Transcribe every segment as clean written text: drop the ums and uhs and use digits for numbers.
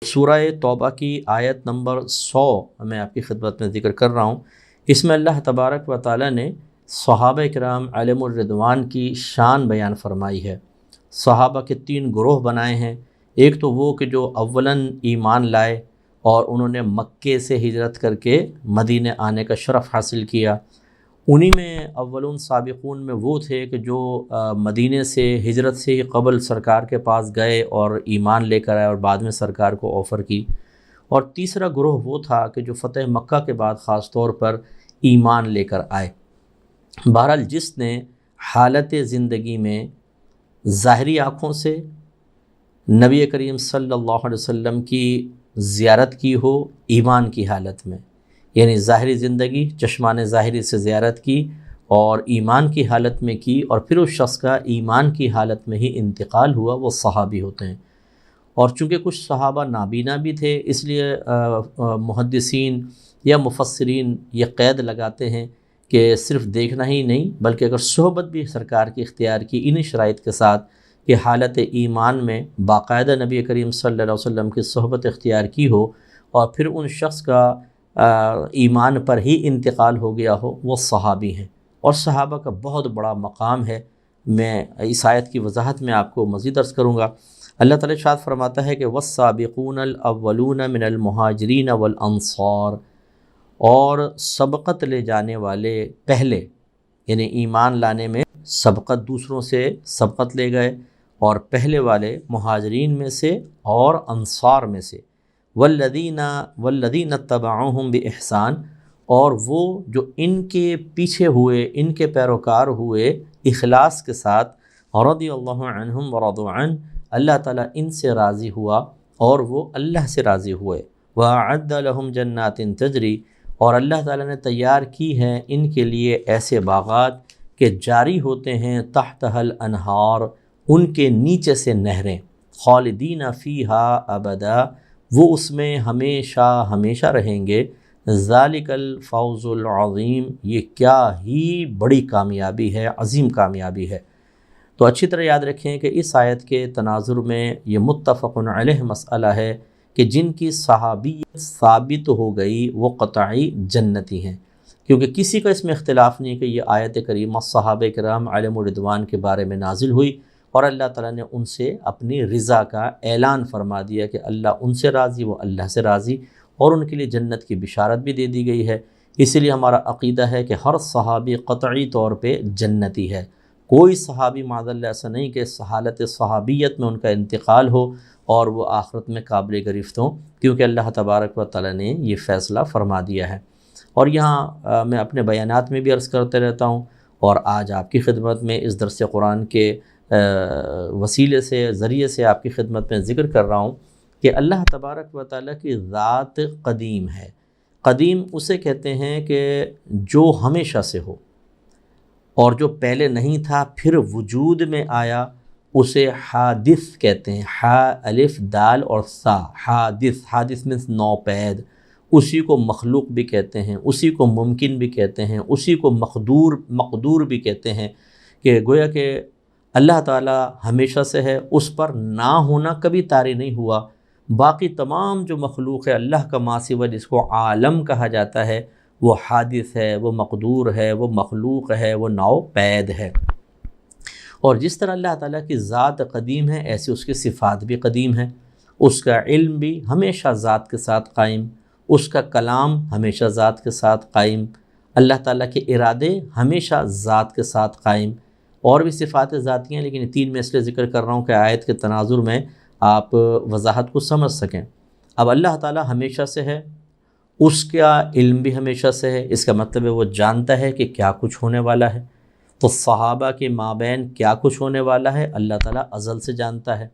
سورہ توبہ کی آیت نمبر 100 میں آپ کی خدمت میں ذکر کر رہا ہوں۔ اس میں اللہ تبارک و تعالی نے صحابہ کرام علیہم الرضوان کی شان بیان فرمائی ہے۔ صحابہ کے 3 گروہ بنائے ہیں۔ ایک تو وہ کہ جو اولاً ایمان لائے اور انہوں نے مکے سے ہجرت کر کے مدینے آنے کا شرف حاصل کیا۔ انہی میں اولون سابقون میں وہ تھے کہ جو مدینے سے ہجرت سے ہی قبل سرکار کے پاس گئے اور ایمان لے کر آئے اور بعد میں سرکار کو آفر کی۔ اور تیسرا گروہ وہ تھا کہ جو فتح مکہ کے بعد خاص طور پر ایمان لے کر آئے۔ بہرحال جس نے حالت زندگی میں ظاہری آنکھوں سے نبی کریم صلی اللہ علیہ وسلم کی زیارت کی ہو ایمان کی حالت میں، یعنی ظاہری زندگی چشمان ظاہری سے زیارت کی اور ایمان کی حالت میں کی، اور پھر اس شخص کا ایمان کی حالت میں ہی انتقال ہوا، وہ صحابی ہوتے ہیں۔ اور چونکہ کچھ صحابہ نابینا بھی تھے، اس لیے محدثین یا مفسرین یہ قید لگاتے ہیں کہ صرف دیکھنا ہی نہیں بلکہ اگر صحبت بھی سرکار کی اختیار کی انہی شرائط کے ساتھ کہ حالت ایمان میں باقاعدہ نبی کریم صلی اللہ علیہ وسلم کی صحبت اختیار کی ہو اور پھر ان شخص کا ایمان پر ہی انتقال ہو گیا ہو، وہ صحابی ہیں۔ اور صحابہ کا بہت بڑا مقام ہے۔ میں اس آیت کی وضاحت میں آپ کو مزید عرض کروں گا۔ اللہ تعالیٰ ارشاد فرماتا ہے کہ والسابقون الاولون من المہاجرین والانصار، اور سبقت لے جانے والے پہلے، یعنی ایمان لانے میں سبقت، دوسروں سے سبقت لے گئے اور پہلے والے مہاجرین میں سے اور انصار میں سے، والذین اتبعوہم بإحسان، اور وہ جو ان کے پیچھے ہوئے، ان کے پیروکار ہوئے اخلاص کے ساتھ، رضی اللہ عنہم ورضوا عنہ، اللہ تعالیٰ ان سے راضی ہوا اور وہ اللہ سے راضی ہوئے۔ وأعد لهم جنات تجری، اور اللہ تعالیٰ نے تیار کی ہیں ان کے لیے ایسے باغات کہ جاری ہوتے ہیں تحتها الانہار، ان کے نیچے سے نہریں، خالدین فیہا ابدا، وہ اس میں ہمیشہ ہمیشہ رہیں گے۔ ذالک الفوز العظیم، یہ کیا ہی بڑی کامیابی ہے، عظیم کامیابی ہے۔ تو اچھی طرح یاد رکھیں کہ اس آیت کے تناظر میں یہ متفق علیہ مسئلہ ہے کہ جن کی صحابیت ثابت ہو گئی وہ قطعی جنتی ہیں، کیونکہ کسی کا اس میں اختلاف نہیں کہ یہ آیت کریمہ صحابہ کرام علیہم الرضوان کے بارے میں نازل ہوئی اور اللہ تعالیٰ نے ان سے اپنی رضا کا اعلان فرما دیا کہ اللہ ان سے راضی، وہ اللہ سے راضی، اور ان کے لیے جنت کی بشارت بھی دے دی گئی ہے۔ اسی لیے ہمارا عقیدہ ہے کہ ہر صحابی قطعی طور پہ جنتی ہے۔ کوئی صحابی معاذ اللہ ایسا نہیں کہ حالت صحابیت میں ان کا انتقال ہو اور وہ آخرت میں قابل گرفت ہوں، کیونکہ اللہ تبارک و تعالیٰ نے یہ فیصلہ فرما دیا ہے۔ اور یہاں میں اپنے بیانات میں بھی عرض کرتے رہتا ہوں، اور آج آپ کی خدمت میں اس درس قرآن کے وسیلے سے، ذریعے سے آپ کی خدمت میں ذکر کر رہا ہوں کہ اللہ تبارک و تعالیٰ کی ذات قدیم ہے۔ قدیم اسے کہتے ہیں کہ جو ہمیشہ سے ہو، اور جو پہلے نہیں تھا پھر وجود میں آیا اسے حادث کہتے ہیں۔ حا الف دال اور سا، حادث، حادث مینس نوپید، اسی کو مخلوق بھی کہتے ہیں، اسی کو ممکن بھی کہتے ہیں، اسی کو مقدور بھی کہتے ہیں، کہ گویا کہ اللہ تعالیٰ ہمیشہ سے ہے، اس پر نہ ہونا کبھی طاری نہیں ہوا۔ باقی تمام جو مخلوق ہے اللہ کا ما سوا، جس کو عالم کہا جاتا ہے، وہ حادث ہے، وہ مقدور ہے، وہ مخلوق ہے، وہ نوپید ہے۔ اور جس طرح اللہ تعالیٰ کی ذات قدیم ہے، ایسے اس کی صفات بھی قدیم ہیں۔ اس کا علم بھی ہمیشہ ذات کے ساتھ قائم، اس کا کلام ہمیشہ ذات کے ساتھ قائم، اللہ تعالیٰ کے ارادے ہمیشہ ذات کے ساتھ قائم، اور بھی صفات ذاتی ہیں، لیکن یہ 3 میں اس لیے ذکر کر رہا ہوں کہ آیت کے تناظر میں آپ وضاحت کو سمجھ سکیں۔ اب اللہ تعالیٰ ہمیشہ سے ہے، اس کا علم بھی ہمیشہ سے ہے، اس کا مطلب ہے وہ جانتا ہے کہ کیا کچھ ہونے والا ہے۔ تو صحابہ کے مابین کیا کچھ ہونے والا ہے اللہ تعالیٰ ازل سے جانتا ہے۔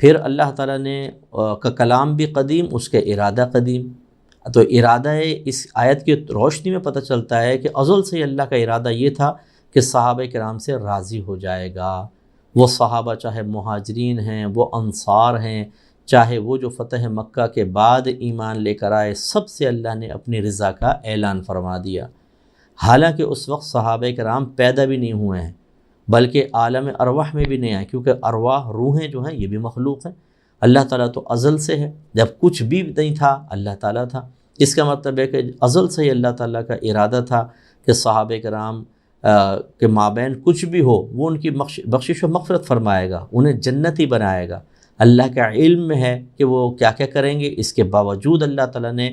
پھر اللہ تعالیٰ نے کا کلام بھی قدیم، اس کا ارادہ قدیم۔ تو ارادہ اس آیت کی روشنی میں پتہ چلتا ہے کہ ازل سے اللہ کا ارادہ یہ تھا کہ صحابہ کرام سے راضی ہو جائے گا۔ وہ صحابہ چاہے مہاجرین ہیں، وہ انصار ہیں، چاہے وہ جو فتح مکہ کے بعد ایمان لے کر آئے، سب سے اللہ نے اپنی رضا کا اعلان فرما دیا۔ حالانکہ اس وقت صحابہ کرام پیدا بھی نہیں ہوئے ہیں، بلکہ عالم ارواح میں بھی نہیں آئے، کیونکہ ارواح، روحیں جو ہیں یہ بھی مخلوق ہیں۔ اللہ تعالیٰ تو ازل سے ہے، جب کچھ بھی نہیں تھا اللہ تعالیٰ تھا۔ اس کا مطلب ہے کہ ازل سے ہی اللہ تعالیٰ کا ارادہ تھا کہ صحابہ کرام کے مابین کچھ بھی ہو وہ ان کی بخشش و مغفرت فرمائے گا، انہیں جنتی بنائے گا۔ اللہ کا علم میں ہے کہ وہ کیا کیا کریں گے، اس کے باوجود اللہ تعالیٰ نے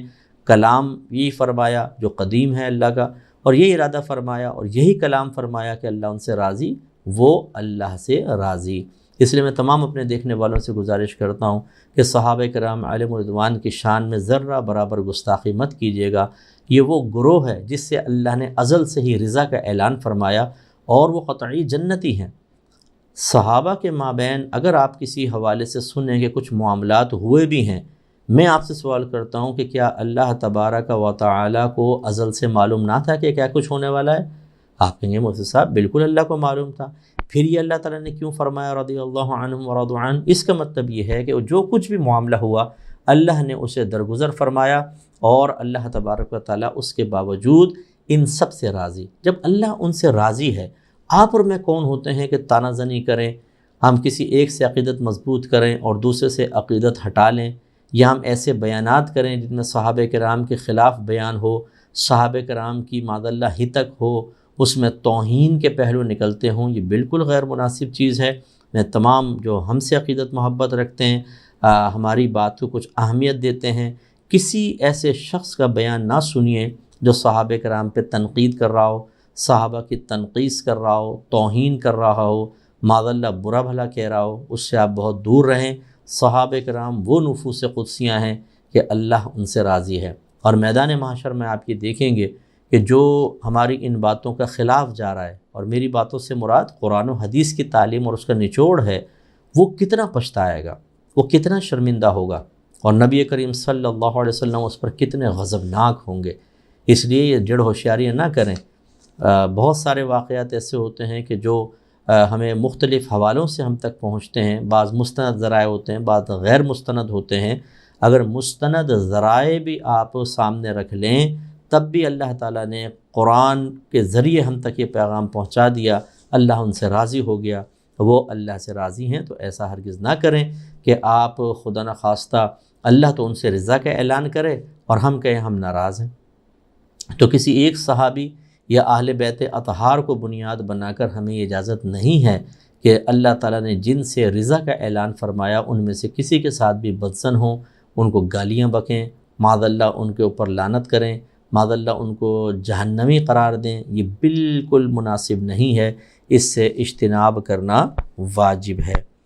کلام یہ فرمایا جو قدیم ہے اللہ کا، اور یہ ارادہ فرمایا اور یہی کلام فرمایا کہ اللہ ان سے راضی، وہ اللہ سے راضی۔ اس لیے میں تمام اپنے دیکھنے والوں سے گزارش کرتا ہوں کہ صحابہ کرام علیہم الرضوان کی شان میں ذرہ برابر گستاخی مت کیجیے گا۔ یہ وہ گروہ ہے جس سے اللہ نے ازل سے ہی رضا کا اعلان فرمایا، اور وہ قطعی جنتی ہیں۔ صحابہ کے مابین اگر آپ کسی حوالے سے سنیں کہ کچھ معاملات ہوئے بھی ہیں، میں آپ سے سوال کرتا ہوں کہ کیا اللہ تبارک و تعالیٰ کو ازل سے معلوم نہ تھا کہ کیا کچھ ہونے والا ہے؟ آپ کہیں گے مفتی صاحب بالکل اللہ کو معلوم تھا، پھر یہ اللہ تعالیٰ نے کیوں فرمایا رضی اللہ عنہم ورضوا عنہ؟ اس کا مطلب یہ ہے کہ جو کچھ بھی معاملہ ہوا اللہ نے اسے درگزر فرمایا، اور اللہ تبارک و تعالیٰ اس کے باوجود ان سب سے راضی۔ جب اللہ ان سے راضی ہے، آپ اور میں کون ہوتے ہیں کہ تانہ زنی کریں، ہم کسی ایک سے عقیدت مضبوط کریں اور دوسرے سے عقیدت ہٹا لیں، یا ہم ایسے بیانات کریں جن میں صحابہ کرام کے خلاف بیان ہو، صحابہ کرام کی معاذ اللہ ہتک ہو، اس میں توہین کے پہلو نکلتے ہوں۔ یہ بالکل غیر مناسب چیز ہے۔ میں تمام جو ہم سے عقیدت محبت رکھتے ہیں، ہماری بات کو کچھ اہمیت دیتے ہیں، کسی ایسے شخص کا بیان نہ سنیے جو صحابہ کرام پہ تنقید کر رہا ہو، صحابہ کی تنقیص کر رہا ہو، توہین کر رہا ہو، معاذ اللہ برا بھلا کہہ رہا ہو، اس سے آپ بہت دور رہیں۔ صحابہ کرام وہ نفوس قدسیاں ہیں کہ اللہ ان سے راضی ہے، اور میدان محشر میں آپ یہ دیکھیں گے کہ جو ہماری ان باتوں کا خلاف جا رہا ہے، اور میری باتوں سے مراد قرآن و حدیث کی تعلیم اور اس کا نچوڑ ہے، وہ کتنا پچھتائے گا، وہ کتنا شرمندہ ہوگا، اور نبی کریم صلی اللہ علیہ وسلم اس پر کتنے غضبناک ہوں گے۔ اس لیے یہ جڑ ہوشیاریاں نہ کریں۔ بہت سارے واقعات ایسے ہوتے ہیں کہ جو ہمیں مختلف حوالوں سے ہم تک پہنچتے ہیں، بعض مستند ذرائع ہوتے ہیں، بعض غیر مستند ہوتے ہیں۔ اگر مستند ذرائع بھی آپ سامنے رکھ لیں تب بھی اللہ تعالیٰ نے قرآن کے ذریعے ہم تک یہ پیغام پہنچا دیا، اللہ ان سے راضی ہو گیا، وہ اللہ سے راضی ہیں۔ تو ایسا ہرگز نہ کریں کہ آپ خدا نخواستہ اللہ تو ان سے رضا کا اعلان کرے اور ہم کہیں ہم ناراض ہیں۔ تو کسی ایک صحابی یا اہل بیت اطہار کو بنیاد بنا کر ہمیں یہ اجازت نہیں ہے کہ اللہ تعالیٰ نے جن سے رضا کا اعلان فرمایا ان میں سے کسی کے ساتھ بھی بدظن ہوں، ان کو گالیاں بکیں، معاذ اللہ ان کے اوپر لعنت کریں، معاذ اللہ ان کو جہنمی قرار دیں۔ یہ بالکل مناسب نہیں ہے، اس سے اجتناب کرنا واجب ہے۔